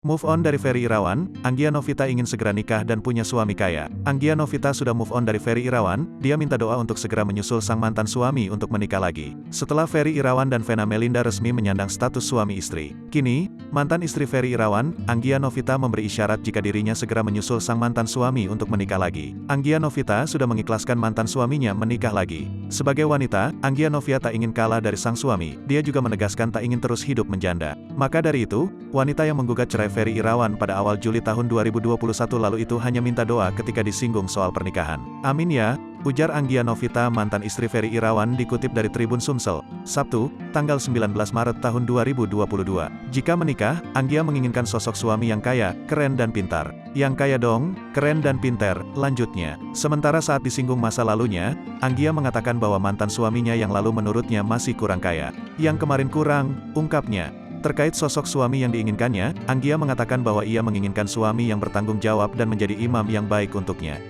Move on dari Ferry Irawan, Anggia Novita ingin segera nikah dan punya suami kaya. Anggia Novita sudah move on dari Ferry Irawan, dia minta doa untuk segera menyusul sang mantan suami untuk menikah lagi. Setelah Ferry Irawan dan Vena Melinda resmi menyandang status suami istri. Kini, mantan istri Ferry Irawan, Anggia Novita memberi isyarat jika dirinya segera menyusul sang mantan suami untuk menikah lagi. Anggia Novita sudah mengikhlaskan mantan suaminya menikah lagi. Sebagai wanita, Anggia Novita tak ingin kalah dari sang suami, dia juga menegaskan tak ingin terus hidup menjanda. Maka dari itu, wanita yang menggugat cerai Ferry Irawan pada awal Juli tahun 2021 lalu itu hanya minta doa ketika disinggung soal pernikahan. Amin ya, ujar Anggia Novita mantan istri Ferry Irawan dikutip dari Tribun Sumsel, Sabtu, tanggal 19 Maret tahun 2022. Jika menikah, Anggia menginginkan sosok suami yang kaya, keren dan pintar. Yang kaya dong, keren dan pintar, lanjutnya. Sementara saat disinggung masa lalunya, Anggia mengatakan bahwa mantan suaminya yang lalu menurutnya masih kurang kaya. Yang kemarin kurang, ungkapnya. Terkait sosok suami yang diinginkannya, Anggia mengatakan bahwa ia menginginkan suami yang bertanggung jawab dan menjadi imam yang baik untuknya.